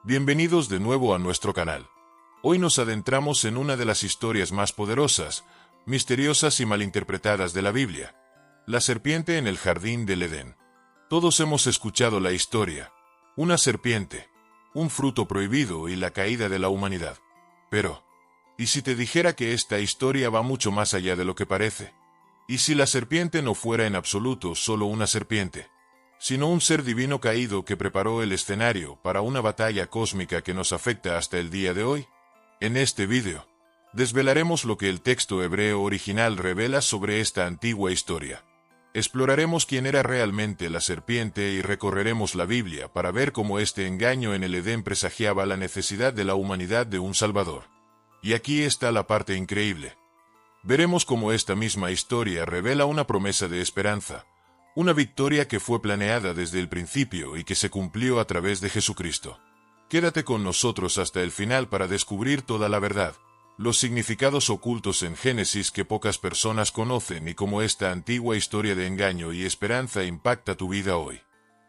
Bienvenidos de nuevo a nuestro canal. Hoy nos adentramos en una de las historias más poderosas, misteriosas y malinterpretadas de la Biblia: la serpiente en el jardín del Edén. Todos hemos escuchado la historia: una serpiente, un fruto prohibido y la caída de la humanidad. Pero, ¿y si te dijera que esta historia va mucho más allá de lo que parece? ¿Y si la serpiente no fuera en absoluto solo una serpiente, sino un ser divino caído que preparó el escenario para una batalla cósmica que nos afecta hasta el día de hoy? En este vídeo, desvelaremos lo que el texto hebreo original revela sobre esta antigua historia. Exploraremos quién era realmente la serpiente y recorreremos la Biblia para ver cómo este engaño en el Edén presagiaba la necesidad de la humanidad de un Salvador. Y aquí está la parte increíble. Veremos cómo esta misma historia revela una promesa de esperanza, una victoria que fue planeada desde el principio y que se cumplió a través de Jesucristo. Quédate con nosotros hasta el final para descubrir toda la verdad, los significados ocultos en Génesis que pocas personas conocen y cómo esta antigua historia de engaño y esperanza impacta tu vida hoy.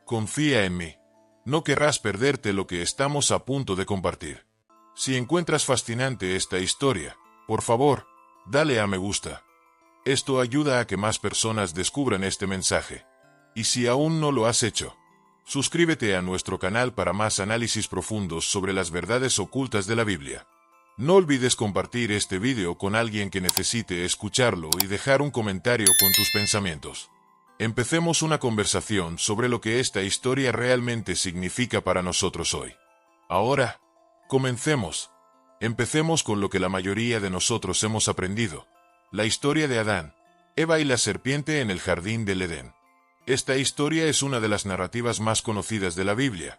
Confía en mí. No querrás perderte lo que estamos a punto de compartir. Si encuentras fascinante esta historia, por favor, dale a me gusta. Esto ayuda a que más personas descubran este mensaje. Y si aún no lo has hecho, suscríbete a nuestro canal para más análisis profundos sobre las verdades ocultas de la Biblia. No olvides compartir este vídeo con alguien que necesite escucharlo y dejar un comentario con tus pensamientos. Empecemos una conversación sobre lo que esta historia realmente significa para nosotros hoy. Ahora, comencemos. Empecemos con lo que la mayoría de nosotros hemos aprendido: la historia de Adán, Eva y la serpiente en el jardín del Edén. Esta historia es una de las narrativas más conocidas de la Biblia,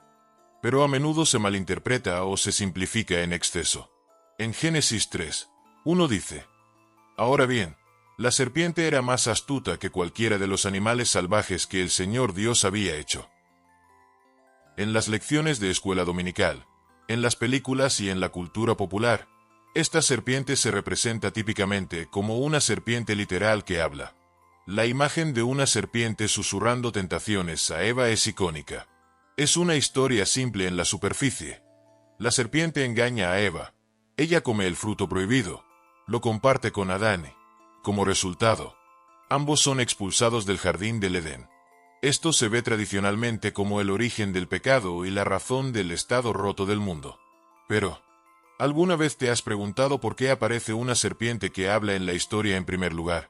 pero a menudo se malinterpreta o se simplifica en exceso. En Génesis 3:1 dice: Ahora bien, la serpiente era más astuta que cualquiera de los animales salvajes que el Señor Dios había hecho. En las lecciones de escuela dominical, en las películas y en la cultura popular, esta serpiente se representa típicamente como una serpiente literal que habla. La imagen de una serpiente susurrando tentaciones a Eva es icónica. Es una historia simple en la superficie. La serpiente engaña a Eva. Ella come el fruto prohibido. Lo comparte con Adán. Como resultado, ambos son expulsados del jardín del Edén. Esto se ve tradicionalmente como el origen del pecado y la razón del estado roto del mundo. Pero, ¿alguna vez te has preguntado por qué aparece una serpiente que habla en la historia en primer lugar?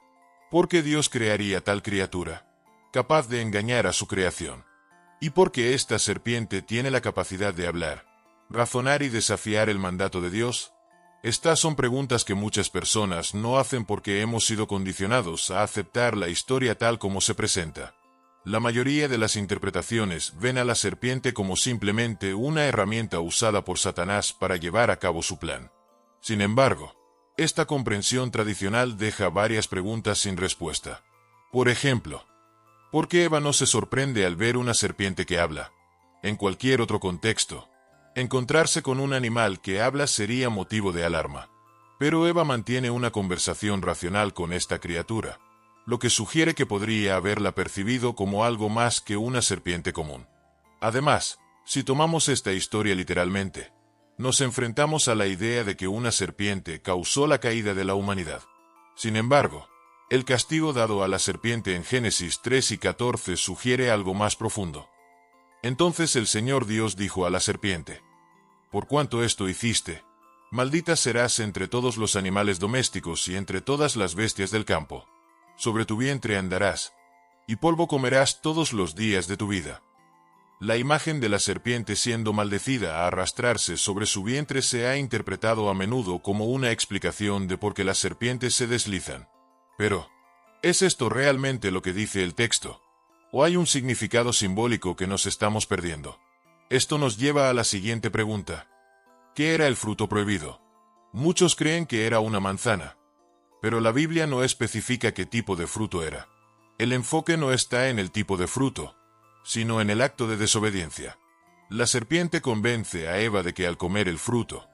¿Por qué Dios crearía tal criatura, capaz de engañar a su creación? ¿Y por qué esta serpiente tiene la capacidad de hablar, razonar y desafiar el mandato de Dios? Estas son preguntas que muchas personas no hacen porque hemos sido condicionados a aceptar la historia tal como se presenta. La mayoría de las interpretaciones ven a la serpiente como simplemente una herramienta usada por Satanás para llevar a cabo su plan. Sin embargo, esta comprensión tradicional deja varias preguntas sin respuesta. Por ejemplo, ¿por qué Eva no se sorprende al ver una serpiente que habla? En cualquier otro contexto, encontrarse con un animal que habla sería motivo de alarma. Pero Eva mantiene una conversación racional con esta criatura, lo que sugiere que podría haberla percibido como algo más que una serpiente común. Además, si tomamos esta historia literalmente, nos enfrentamos a la idea de que una serpiente causó la caída de la humanidad. Sin embargo, el castigo dado a la serpiente en Génesis 3:14 sugiere algo más profundo. Entonces el Señor Dios dijo a la serpiente: Por cuanto esto hiciste, maldita serás entre todos los animales domésticos y entre todas las bestias del campo. Sobre tu vientre andarás, y polvo comerás todos los días de tu vida. La imagen de la serpiente siendo maldecida a arrastrarse sobre su vientre se ha interpretado a menudo como una explicación de por qué las serpientes se deslizan. Pero, ¿es esto realmente lo que dice el texto? ¿O hay un significado simbólico que nos estamos perdiendo? Esto nos lleva a la siguiente pregunta: ¿qué era el fruto prohibido? Muchos creen que era una manzana, pero la Biblia no especifica qué tipo de fruto era. El enfoque no está en el tipo de fruto, sino en el acto de desobediencia. La serpiente convence a Eva de que al comer el fruto,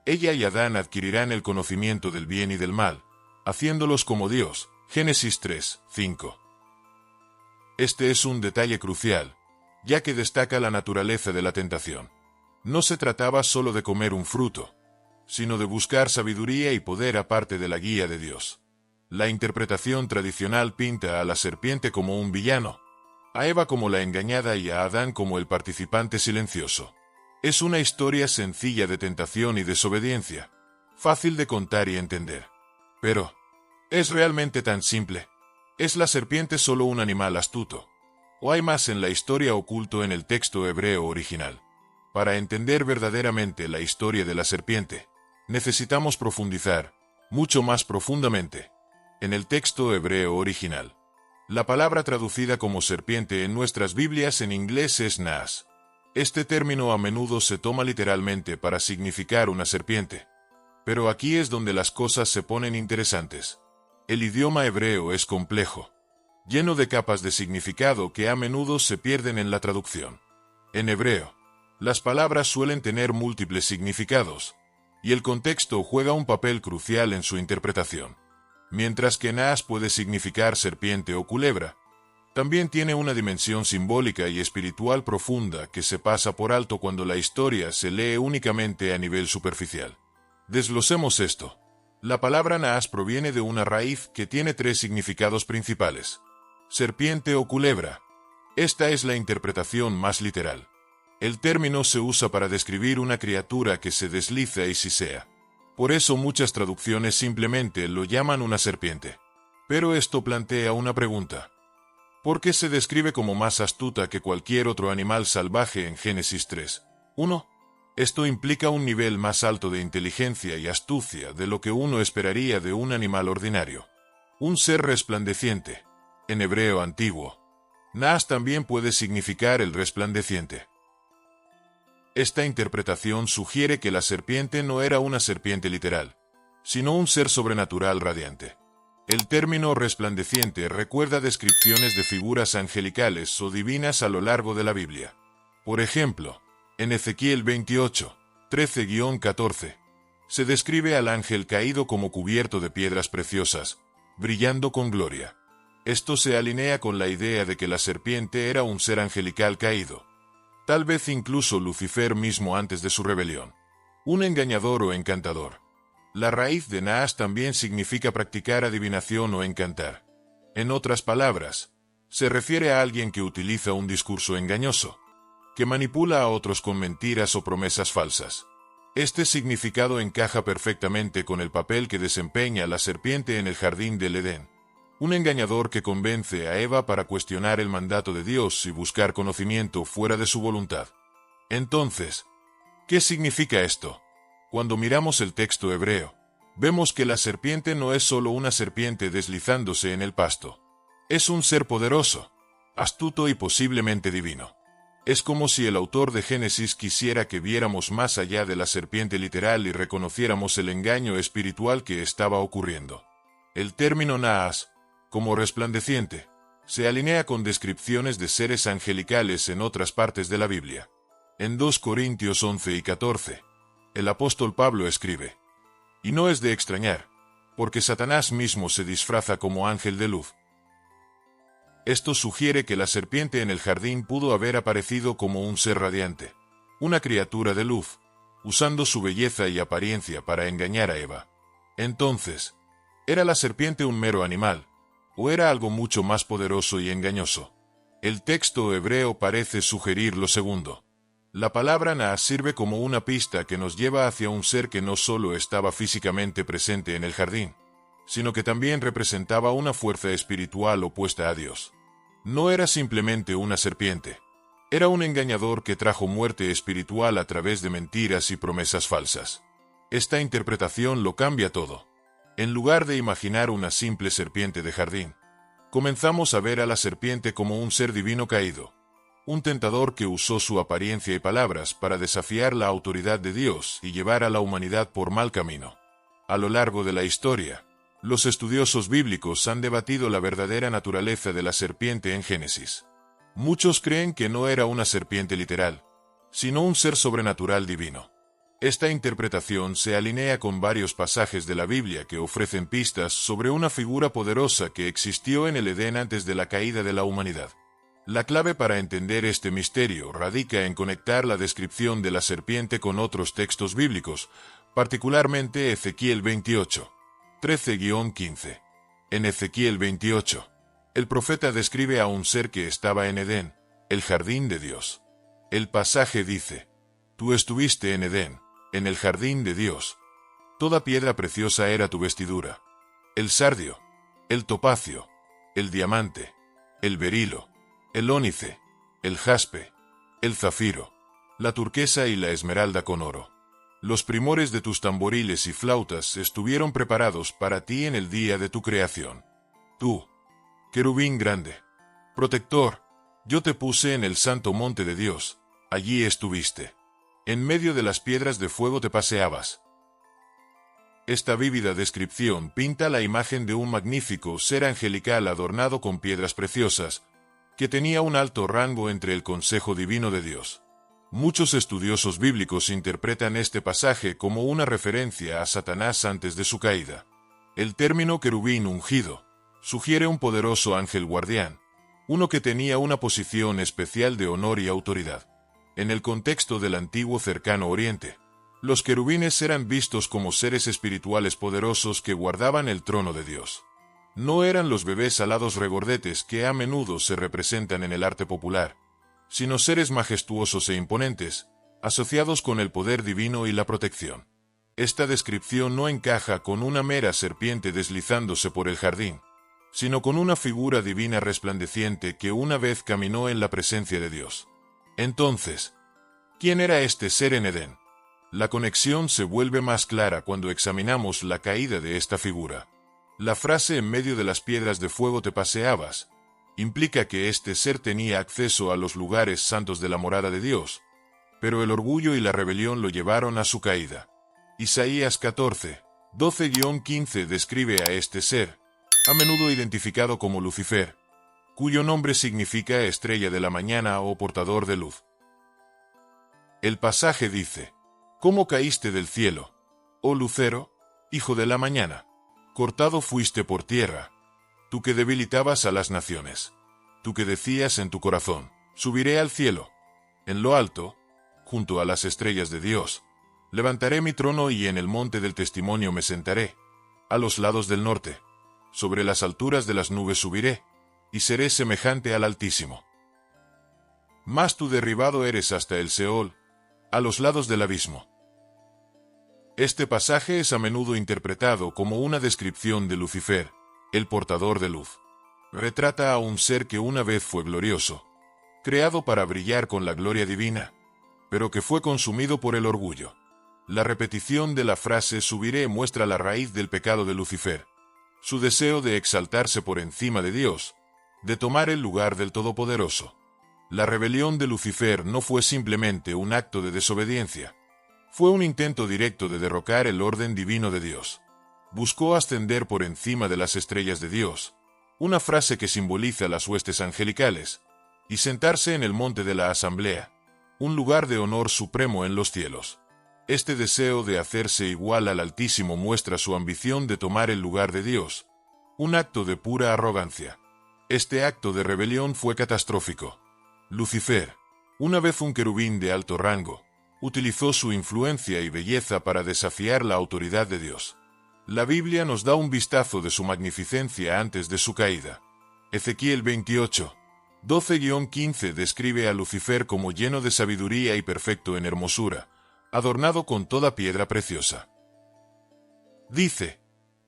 ella y Adán adquirirán el conocimiento del bien y del mal, haciéndolos como Dios. Génesis 3:5. Este es un detalle crucial, ya que destaca la naturaleza de la tentación. No se trataba solo de comer un fruto, sino de buscar sabiduría y poder aparte de la guía de Dios. La interpretación tradicional pinta a la serpiente como un villano, a Eva como la engañada y a Adán como el participante silencioso. Es una historia sencilla de tentación y desobediencia, fácil de contar y entender. Pero, ¿es realmente tan simple? ¿Es la serpiente solo un animal astuto? ¿O hay más en la historia oculto en el texto hebreo original? Para entender verdaderamente la historia de la serpiente, necesitamos profundizar, mucho más profundamente, en el texto hebreo original. La palabra traducida como serpiente en nuestras Biblias en inglés es naas. Este término a menudo se toma literalmente para significar una serpiente. Pero aquí es donde las cosas se ponen interesantes. El idioma hebreo es complejo, lleno de capas de significado que a menudo se pierden en la traducción. En hebreo, las palabras suelen tener múltiples significados, y el contexto juega un papel crucial en su interpretación. Mientras que naas puede significar serpiente o culebra, también tiene una dimensión simbólica y espiritual profunda que se pasa por alto cuando la historia se lee únicamente a nivel superficial. Desglosemos esto. La palabra naas proviene de una raíz que tiene tres significados principales: serpiente o culebra. Esta es la interpretación más literal. El término se usa para describir una criatura que se desliza y sisea. Por eso muchas traducciones simplemente lo llaman una serpiente. Pero esto plantea una pregunta. ¿Por qué se describe como más astuta que cualquier otro animal salvaje en Génesis 3:1? Esto implica un nivel más alto de inteligencia y astucia de lo que uno esperaría de un animal ordinario. Un ser resplandeciente. En hebreo antiguo, naas también puede significar el resplandeciente. Esta interpretación sugiere que la serpiente no era una serpiente literal, sino un ser sobrenatural radiante. El término resplandeciente recuerda descripciones de figuras angelicales o divinas a lo largo de la Biblia. Por ejemplo, en Ezequiel 28, 13-14, se describe al ángel caído como cubierto de piedras preciosas, brillando con gloria. Esto se alinea con la idea de que la serpiente era un ser angelical caído, tal vez incluso Lucifer mismo antes de su rebelión. Un engañador o encantador. La raíz de naas también significa practicar adivinación o encantar. En otras palabras, se refiere a alguien que utiliza un discurso engañoso, que manipula a otros con mentiras o promesas falsas. Este significado encaja perfectamente con el papel que desempeña la serpiente en el jardín del Edén. Un engañador que convence a Eva para cuestionar el mandato de Dios y buscar conocimiento fuera de su voluntad. Entonces, ¿qué significa esto? Cuando miramos el texto hebreo, vemos que la serpiente no es solo una serpiente deslizándose en el pasto. Es un ser poderoso, astuto y posiblemente divino. Es como si el autor de Génesis quisiera que viéramos más allá de la serpiente literal y reconociéramos el engaño espiritual que estaba ocurriendo. El término naas, como resplandeciente, se alinea con descripciones de seres angelicales en otras partes de la Biblia. En 2 Corintios 11-14, el apóstol Pablo escribe: y no es de extrañar, porque Satanás mismo se disfraza como ángel de luz. Esto sugiere que la serpiente en el jardín pudo haber aparecido como un ser radiante, una criatura de luz, usando su belleza y apariencia para engañar a Eva. Entonces, ¿era la serpiente un mero animal, o era algo mucho más poderoso y engañoso? El texto hebreo parece sugerir lo segundo. La palabra naas sirve como una pista que nos lleva hacia un ser que no solo estaba físicamente presente en el jardín, sino que también representaba una fuerza espiritual opuesta a Dios. No era simplemente una serpiente. Era un engañador que trajo muerte espiritual a través de mentiras y promesas falsas. Esta interpretación lo cambia todo. En lugar de imaginar una simple serpiente de jardín, comenzamos a ver a la serpiente como un ser divino caído, un tentador que usó su apariencia y palabras para desafiar la autoridad de Dios y llevar a la humanidad por mal camino. A lo largo de la historia, los estudiosos bíblicos han debatido la verdadera naturaleza de la serpiente en Génesis. Muchos creen que no era una serpiente literal, sino un ser sobrenatural divino. Esta interpretación se alinea con varios pasajes de la Biblia que ofrecen pistas sobre una figura poderosa que existió en el Edén antes de la caída de la humanidad. La clave para entender este misterio radica en conectar la descripción de la serpiente con otros textos bíblicos, particularmente Ezequiel 28, 13-15. En Ezequiel 28, el profeta describe a un ser que estaba en Edén, el jardín de Dios. El pasaje dice: Tú estuviste en Edén, en el jardín de Dios. Toda piedra preciosa era tu vestidura: el sardio, el topacio, el diamante, el berilo, el ónice, el jaspe, el zafiro, la turquesa y la esmeralda con oro. Los primores de tus tamboriles y flautas estuvieron preparados para ti en el día de tu creación. Tú, querubín grande, protector, yo te puse en el santo monte de Dios, allí estuviste. En medio de las piedras de fuego te paseabas. Esta vívida descripción pinta la imagen de un magnífico ser angelical adornado con piedras preciosas, que tenía un alto rango entre el consejo divino de Dios. Muchos estudiosos bíblicos interpretan este pasaje como una referencia a Satanás antes de su caída. El término querubín ungido sugiere un poderoso ángel guardián, uno que tenía una posición especial de honor y autoridad. En el contexto del antiguo cercano Oriente, los querubines eran vistos como seres espirituales poderosos que guardaban el trono de Dios. No eran los bebés alados regordetes que a menudo se representan en el arte popular, sino seres majestuosos e imponentes, asociados con el poder divino y la protección. Esta descripción no encaja con una mera serpiente deslizándose por el jardín, sino con una figura divina resplandeciente que una vez caminó en la presencia de Dios. Entonces, ¿quién era este ser en Edén? La conexión se vuelve más clara cuando examinamos la caída de esta figura. La frase "en medio de las piedras de fuego te paseabas" implica que este ser tenía acceso a los lugares santos de la morada de Dios, pero el orgullo y la rebelión lo llevaron a su caída. Isaías 14, 12-15 describe a este ser, a menudo identificado como Lucifer, cuyo nombre significa estrella de la mañana o portador de luz. El pasaje dice: ¿Cómo caíste del cielo, oh lucero, hijo de la mañana? Cortado fuiste por tierra, tú que debilitabas a las naciones. Tú que decías en tu corazón: subiré al cielo. En lo alto, junto a las estrellas de Dios, levantaré mi trono y en el monte del testimonio me sentaré. A los lados del norte, sobre las alturas de las nubes subiré, y seré semejante al Altísimo. Mas tú derribado eres hasta el Seol, a los lados del abismo. Este pasaje es a menudo interpretado como una descripción de Lucifer, el portador de luz. Retrata a un ser que una vez fue glorioso, creado para brillar con la gloria divina, pero que fue consumido por el orgullo. La repetición de la frase subiré muestra la raíz del pecado de Lucifer, su deseo de exaltarse por encima de Dios, de tomar el lugar del Todopoderoso. La rebelión de Lucifer no fue simplemente un acto de desobediencia, fue un intento directo de derrocar el orden divino de Dios. Buscó ascender por encima de las estrellas de Dios, una frase que simboliza las huestes angelicales, y sentarse en el monte de la asamblea, un lugar de honor supremo en los cielos. Este deseo de hacerse igual al Altísimo muestra su ambición de tomar el lugar de Dios, un acto de pura arrogancia. Este acto de rebelión fue catastrófico. Lucifer, una vez un querubín de alto rango, utilizó su influencia y belleza para desafiar la autoridad de Dios. La Biblia nos da un vistazo de su magnificencia antes de su caída. Ezequiel 28, 12-15 describe a Lucifer como lleno de sabiduría y perfecto en hermosura, adornado con toda piedra preciosa. Dice: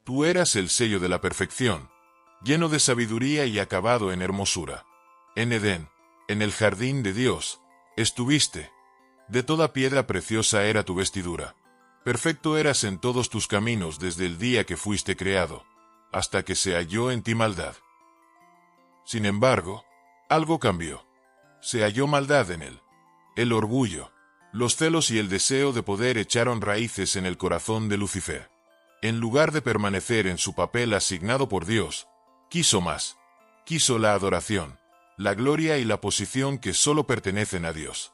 Tú eras el sello de la perfección, lleno de sabiduría y acabado en hermosura. En Edén, en el jardín de Dios, estuviste. De toda piedra preciosa era tu vestidura. Perfecto eras en todos tus caminos desde el día que fuiste creado, hasta que se halló en ti maldad. Sin embargo, algo cambió. Se halló maldad en él. El orgullo, los celos y el deseo de poder echaron raíces en el corazón de Lucifer. En lugar de permanecer en su papel asignado por Dios, quiso más. Quiso la adoración, la gloria y la posición que solo pertenecen a Dios.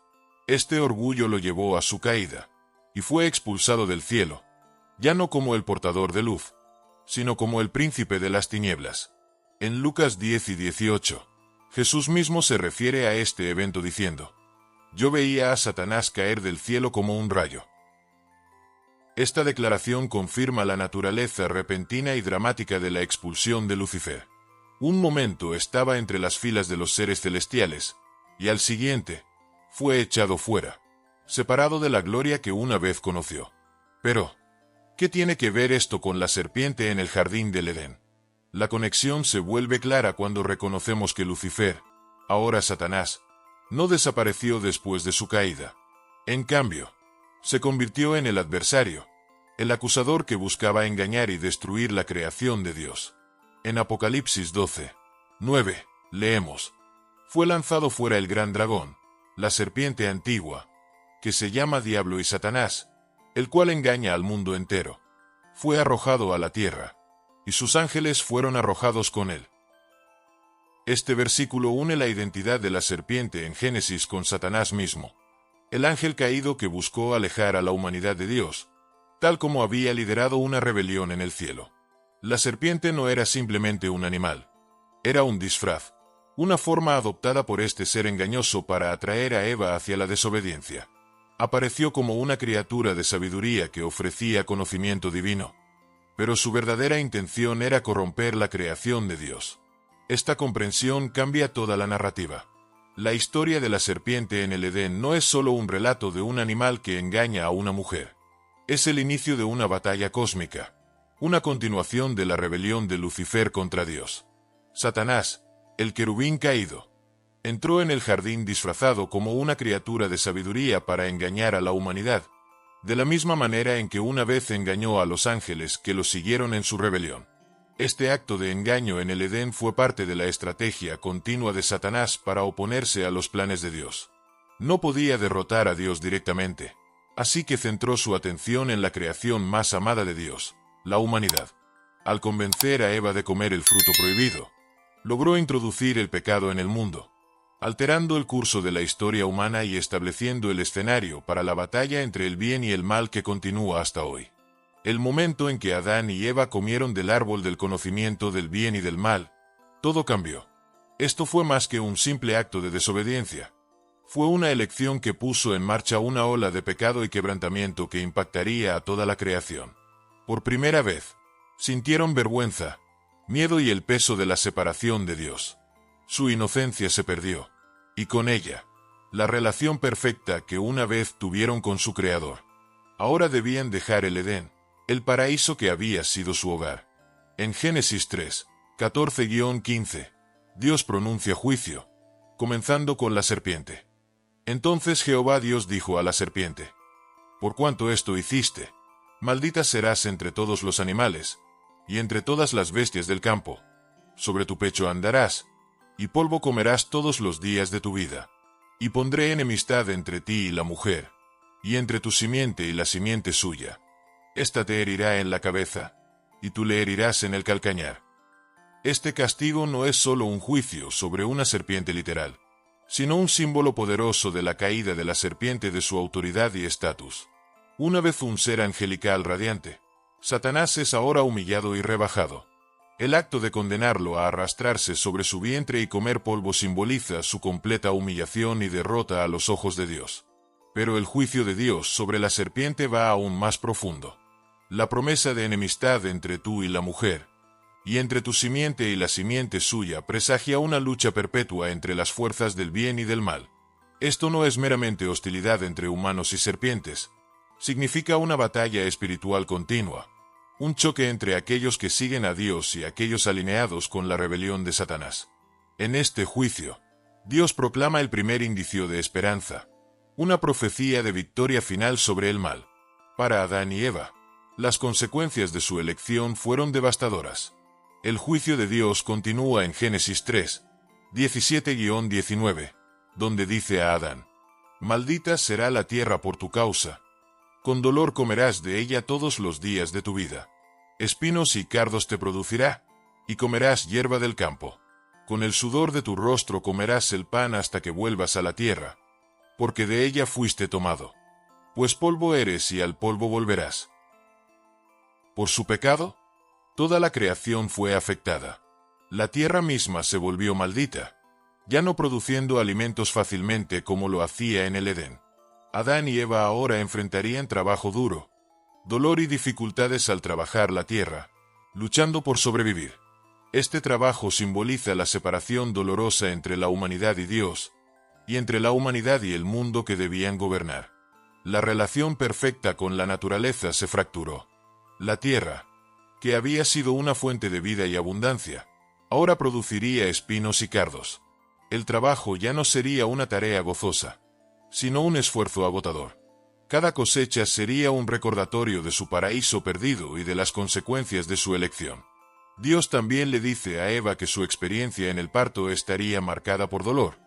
Este orgullo lo llevó a su caída, y fue expulsado del cielo, ya no como el portador de luz, sino como el príncipe de las tinieblas. En Lucas 10 y 18, Jesús mismo se refiere a este evento diciendo: «Yo veía a Satanás caer del cielo como un rayo». Esta declaración confirma la naturaleza repentina y dramática de la expulsión de Lucifer. Un momento estaba entre las filas de los seres celestiales, y al siguiente, fue echado fuera, separado de la gloria que una vez conoció. Pero, ¿qué tiene que ver esto con la serpiente en el jardín del Edén? La conexión se vuelve clara cuando reconocemos que Lucifer, ahora Satanás, no desapareció después de su caída. En cambio, se convirtió en el adversario, el acusador que buscaba engañar y destruir la creación de Dios. En Apocalipsis 12:9, leemos: «Fue lanzado fuera el gran dragón, la serpiente antigua, que se llama Diablo y Satanás, el cual engaña al mundo entero. Fue arrojado a la tierra, y sus ángeles fueron arrojados con él». Este versículo une la identidad de la serpiente en Génesis con Satanás mismo, el ángel caído que buscó alejar a la humanidad de Dios, tal como había liderado una rebelión en el cielo. La serpiente no era simplemente un animal, era un disfraz, una forma adoptada por este ser engañoso para atraer a Eva hacia la desobediencia. Apareció como una criatura de sabiduría que ofrecía conocimiento divino, pero su verdadera intención era corromper la creación de Dios. Esta comprensión cambia toda la narrativa. La historia de la serpiente en el Edén no es solo un relato de un animal que engaña a una mujer. Es el inicio de una batalla cósmica, una continuación de la rebelión de Lucifer contra Dios. Satanás, el querubín caído, entró en el jardín disfrazado como una criatura de sabiduría para engañar a la humanidad, de la misma manera en que una vez engañó a los ángeles que lo siguieron en su rebelión. Este acto de engaño en el Edén fue parte de la estrategia continua de Satanás para oponerse a los planes de Dios. No podía derrotar a Dios directamente, así que centró su atención en la creación más amada de Dios, la humanidad. Al convencer a Eva de comer el fruto prohibido, logró introducir el pecado en el mundo, alterando el curso de la historia humana y estableciendo el escenario para la batalla entre el bien y el mal que continúa hasta hoy. El momento en que Adán y Eva comieron del árbol del conocimiento del bien y del mal, todo cambió. Esto fue más que un simple acto de desobediencia. Fue una elección que puso en marcha una ola de pecado y quebrantamiento que impactaría a toda la creación. Por primera vez, sintieron vergüenza, miedo y el peso de la separación de Dios. Su inocencia se perdió, y con ella, la relación perfecta que una vez tuvieron con su Creador. Ahora debían dejar el Edén, el paraíso que había sido su hogar. En Génesis 3:14-15, Dios pronuncia juicio, comenzando con la serpiente. Entonces Jehová Dios dijo a la serpiente: «Por cuanto esto hiciste, maldita serás entre todos los animales, y entre todas las bestias del campo. Sobre tu pecho andarás, y polvo comerás todos los días de tu vida. Y pondré enemistad entre ti y la mujer, y entre tu simiente y la simiente suya. Esta te herirá en la cabeza, y tú le herirás en el calcañar». Este castigo no es solo un juicio sobre una serpiente literal, sino un símbolo poderoso de la caída de la serpiente de su autoridad y estatus. Una vez un ser angelical radiante, Satanás es ahora humillado y rebajado. El acto de condenarlo a arrastrarse sobre su vientre y comer polvo simboliza su completa humillación y derrota a los ojos de Dios. Pero el juicio de Dios sobre la serpiente va aún más profundo. La promesa de enemistad entre tú y la mujer, y entre tu simiente y la simiente suya, presagia una lucha perpetua entre las fuerzas del bien y del mal. Esto no es meramente hostilidad entre humanos y serpientes, significa una batalla espiritual continua, un choque entre aquellos que siguen a Dios y aquellos alineados con la rebelión de Satanás. En este juicio, Dios proclama el primer indicio de esperanza, una profecía de victoria final sobre el mal. Para Adán y Eva, las consecuencias de su elección fueron devastadoras. El juicio de Dios continúa en Génesis 3:17-19, donde dice a Adán: «Maldita será la tierra por tu causa. Con dolor comerás de ella todos los días de tu vida. Espinos y cardos te producirá, y comerás hierba del campo. Con el sudor de tu rostro comerás el pan hasta que vuelvas a la tierra, porque de ella fuiste tomado. Pues polvo eres y al polvo volverás». Por su pecado, toda la creación fue afectada. La tierra misma se volvió maldita, ya no produciendo alimentos fácilmente como lo hacía en el Edén. Adán y Eva ahora enfrentarían trabajo duro, dolor y dificultades al trabajar la tierra, luchando por sobrevivir. Este trabajo simboliza la separación dolorosa entre la humanidad y Dios, y entre la humanidad y el mundo que debían gobernar. La relación perfecta con la naturaleza se fracturó. La tierra, que había sido una fuente de vida y abundancia, ahora produciría espinos y cardos. El trabajo ya no sería una tarea gozosa, sino un esfuerzo agotador. Cada cosecha sería un recordatorio de su paraíso perdido y de las consecuencias de su elección. Dios también le dice a Eva que su experiencia en el parto estaría marcada por dolor,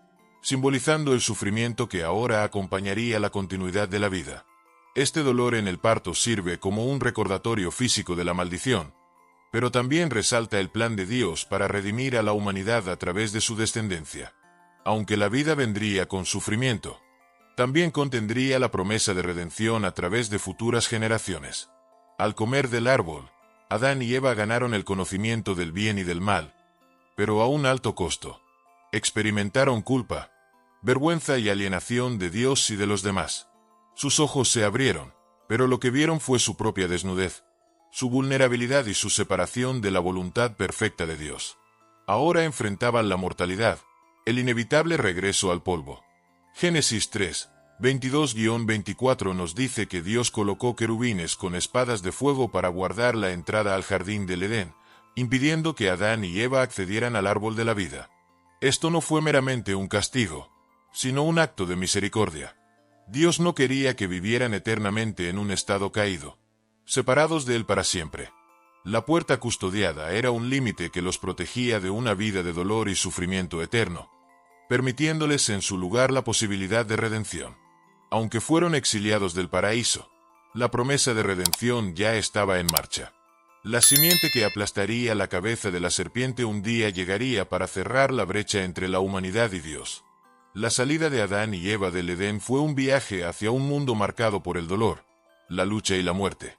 simbolizando el sufrimiento que ahora acompañaría la continuidad de la vida. Este dolor en el parto sirve como un recordatorio físico de la maldición, pero también resalta el plan de Dios para redimir a la humanidad a través de su descendencia. Aunque la vida vendría con sufrimiento, también contendría la promesa de redención a través de futuras generaciones. Al comer del árbol, Adán y Eva ganaron el conocimiento del bien y del mal, pero a un alto costo. Experimentaron culpa, vergüenza y alienación de Dios y de los demás. Sus ojos se abrieron, pero lo que vieron fue su propia desnudez, su vulnerabilidad y su separación de la voluntad perfecta de Dios. Ahora enfrentaban la mortalidad, el inevitable regreso al polvo. Génesis 3, 22-24 nos dice que Dios colocó querubines con espadas de fuego para guardar la entrada al jardín del Edén, impidiendo que Adán y Eva accedieran al árbol de la vida. Esto no fue meramente un castigo, sino un acto de misericordia. Dios no quería que vivieran eternamente en un estado caído, separados de Él para siempre. La puerta custodiada era un límite que los protegía de una vida de dolor y sufrimiento eterno, permitiéndoles en su lugar la posibilidad de redención. Aunque fueron exiliados del paraíso, la promesa de redención ya estaba en marcha. La simiente que aplastaría la cabeza de la serpiente un día llegaría para cerrar la brecha entre la humanidad y Dios. La salida de Adán y Eva del Edén fue un viaje hacia un mundo marcado por el dolor, la lucha y la muerte.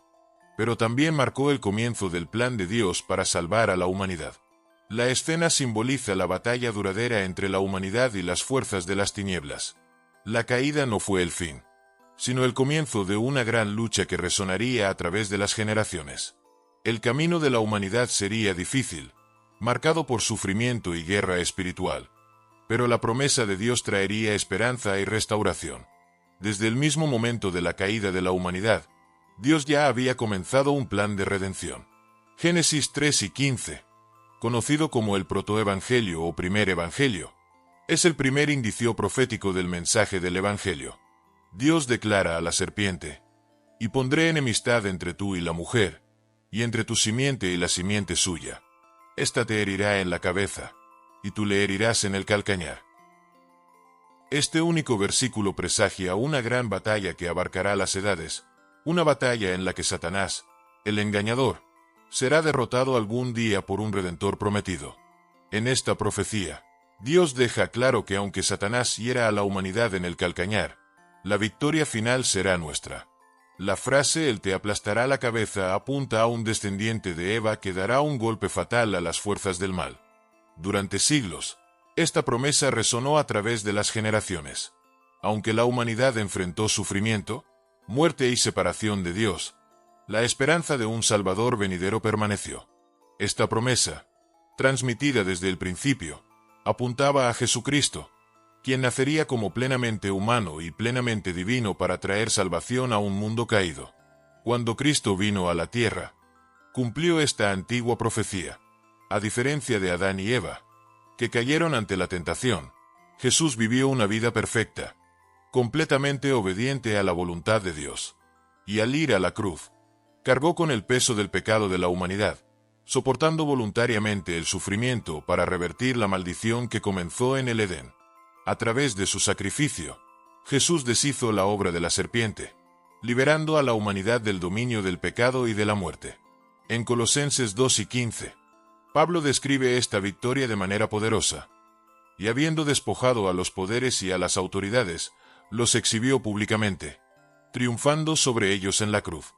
Pero también marcó el comienzo del plan de Dios para salvar a la humanidad. La escena simboliza la batalla duradera entre la humanidad y las fuerzas de las tinieblas. La caída no fue el fin, sino el comienzo de una gran lucha que resonaría a través de las generaciones. El camino de la humanidad sería difícil, marcado por sufrimiento y guerra espiritual. Pero la promesa de Dios traería esperanza y restauración. Desde el mismo momento de la caída de la humanidad, Dios ya había comenzado un plan de redención. Génesis 3 y 15, conocido como el protoevangelio o primer evangelio, es el primer indicio profético del mensaje del evangelio. Dios declara a la serpiente: «Y pondré enemistad entre tú y la mujer, y entre tu simiente y la simiente suya. Esta te herirá en la cabeza, y tú le herirás en el calcañar». Este único versículo presagia una gran batalla que abarcará las edades, una batalla en la que Satanás, el engañador, será derrotado algún día por un Redentor prometido. En esta profecía, Dios deja claro que aunque Satanás hiera a la humanidad en el calcañar, la victoria final será nuestra. La frase «Él te aplastará la cabeza» apunta a un descendiente de Eva que dará un golpe fatal a las fuerzas del mal. Durante siglos, esta promesa resonó a través de las generaciones. Aunque la humanidad enfrentó sufrimiento, muerte y separación de Dios, la esperanza de un Salvador venidero permaneció. Esta promesa, transmitida desde el principio, apuntaba a Jesucristo, quien nacería como plenamente humano y plenamente divino para traer salvación a un mundo caído. Cuando Cristo vino a la tierra, cumplió esta antigua profecía. A diferencia de Adán y Eva, que cayeron ante la tentación, Jesús vivió una vida perfecta, completamente obediente a la voluntad de Dios. Y al ir a la cruz, cargó con el peso del pecado de la humanidad, soportando voluntariamente el sufrimiento para revertir la maldición que comenzó en el Edén. A través de su sacrificio, Jesús deshizo la obra de la serpiente, liberando a la humanidad del dominio del pecado y de la muerte. En Colosenses 2 y 15, Pablo describe esta victoria de manera poderosa. Y habiendo despojado a los poderes y a las autoridades, los exhibió públicamente, triunfando sobre ellos en la cruz.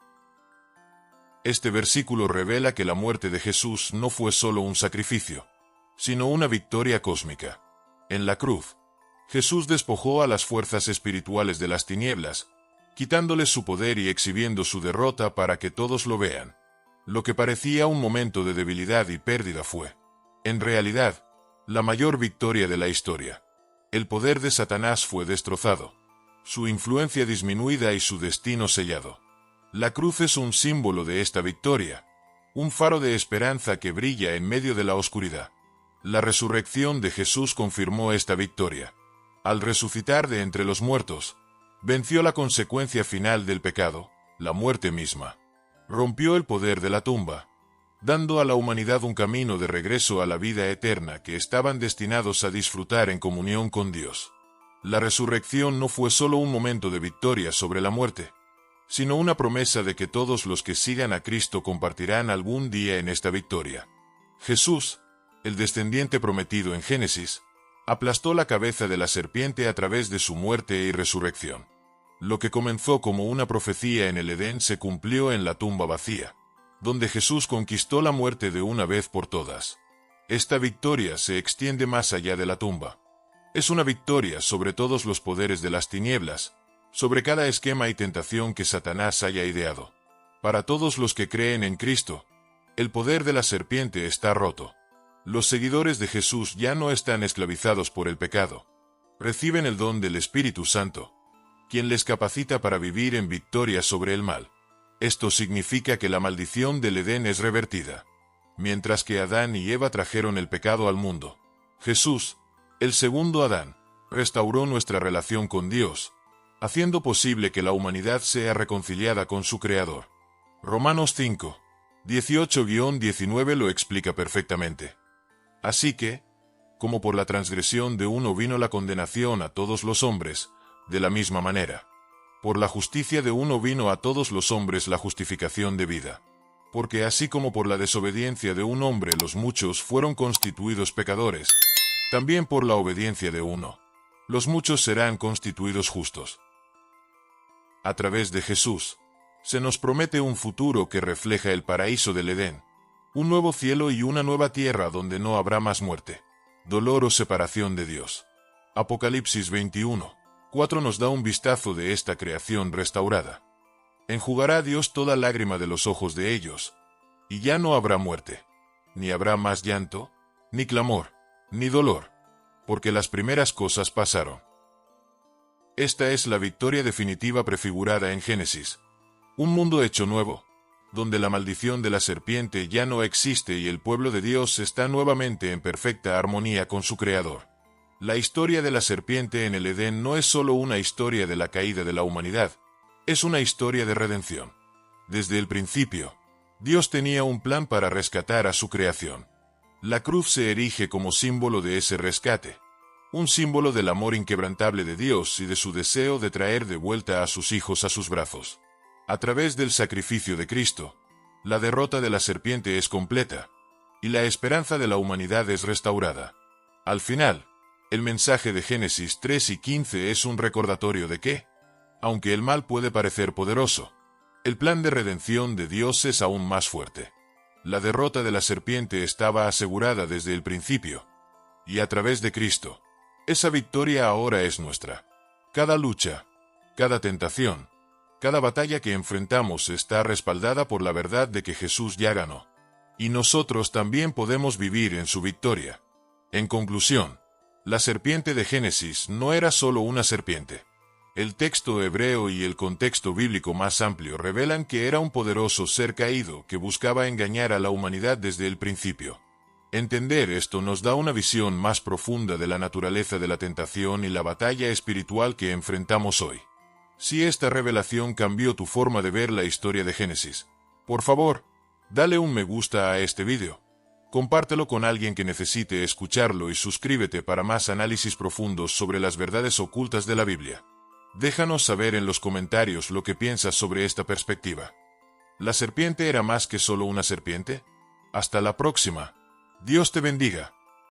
Este versículo revela que la muerte de Jesús no fue solo un sacrificio, sino una victoria cósmica. En la cruz, Jesús despojó a las fuerzas espirituales de las tinieblas, quitándoles su poder y exhibiendo su derrota para que todos lo vean. Lo que parecía un momento de debilidad y pérdida fue, en realidad, la mayor victoria de la historia. El poder de Satanás fue destrozado, su influencia disminuida y su destino sellado. La cruz es un símbolo de esta victoria, un faro de esperanza que brilla en medio de la oscuridad. La resurrección de Jesús confirmó esta victoria. Al resucitar de entre los muertos, venció la consecuencia final del pecado, la muerte misma. Rompió el poder de la tumba, dando a la humanidad un camino de regreso a la vida eterna que estaban destinados a disfrutar en comunión con Dios. La resurrección no fue solo un momento de victoria sobre la muerte, sino una promesa de que todos los que sigan a Cristo compartirán algún día en esta victoria. Jesús, el descendiente prometido en Génesis, aplastó la cabeza de la serpiente a través de su muerte y resurrección. Lo que comenzó como una profecía en el Edén se cumplió en la tumba vacía, donde Jesús conquistó la muerte de una vez por todas. Esta victoria se extiende más allá de la tumba. Es una victoria sobre todos los poderes de las tinieblas, sobre cada esquema y tentación que Satanás haya ideado. Para todos los que creen en Cristo, el poder de la serpiente está roto. Los seguidores de Jesús ya no están esclavizados por el pecado. Reciben el don del Espíritu Santo, quien les capacita para vivir en victoria sobre el mal. Esto significa que la maldición del Edén es revertida. Mientras que Adán y Eva trajeron el pecado al mundo, Jesús, el segundo Adán, restauró nuestra relación con Dios, haciendo posible que la humanidad sea reconciliada con su Creador. Romanos 5, 18-19 lo explica perfectamente. Así que, como por la transgresión de uno vino la condenación a todos los hombres, de la misma manera, por la justicia de uno vino a todos los hombres la justificación de vida. Porque así como por la desobediencia de un hombre los muchos fueron constituidos pecadores, también por la obediencia de uno, los muchos serán constituidos justos. A través de Jesús, se nos promete un futuro que refleja el paraíso del Edén, un nuevo cielo y una nueva tierra donde no habrá más muerte, dolor o separación de Dios. Apocalipsis 21:4 nos da un vistazo de esta creación restaurada. Enjugará Dios toda lágrima de los ojos de ellos, y ya no habrá muerte, ni habrá más llanto, ni clamor, ni dolor, porque las primeras cosas pasaron. Esta es la victoria definitiva prefigurada en Génesis, un mundo hecho nuevo, donde la maldición de la serpiente ya no existe y el pueblo de Dios está nuevamente en perfecta armonía con su Creador. La historia de la serpiente en el Edén no es solo una historia de la caída de la humanidad, es una historia de redención. Desde el principio, Dios tenía un plan para rescatar a su creación. La cruz se erige como símbolo de ese rescate, un símbolo del amor inquebrantable de Dios y de su deseo de traer de vuelta a sus hijos a sus brazos. A través del sacrificio de Cristo, la derrota de la serpiente es completa, y la esperanza de la humanidad es restaurada. Al final, el mensaje de Génesis 3:15 es un recordatorio de que, aunque el mal puede parecer poderoso, el plan de redención de Dios es aún más fuerte. La derrota de la serpiente estaba asegurada desde el principio, y a través de Cristo, esa victoria ahora es nuestra. Cada lucha, cada tentación, cada batalla que enfrentamos está respaldada por la verdad de que Jesús ya ganó, y nosotros también podemos vivir en su victoria. En conclusión, la serpiente de Génesis no era solo una serpiente. El texto hebreo y el contexto bíblico más amplio revelan que era un poderoso ser caído que buscaba engañar a la humanidad desde el principio. Entender esto nos da una visión más profunda de la naturaleza de la tentación y la batalla espiritual que enfrentamos hoy. Si esta revelación cambió tu forma de ver la historia de Génesis, por favor, dale un me gusta a este vídeo. Compártelo con alguien que necesite escucharlo y suscríbete para más análisis profundos sobre las verdades ocultas de la Biblia. Déjanos saber en los comentarios lo que piensas sobre esta perspectiva. ¿La serpiente era más que solo una serpiente? Hasta la próxima. Dios te bendiga.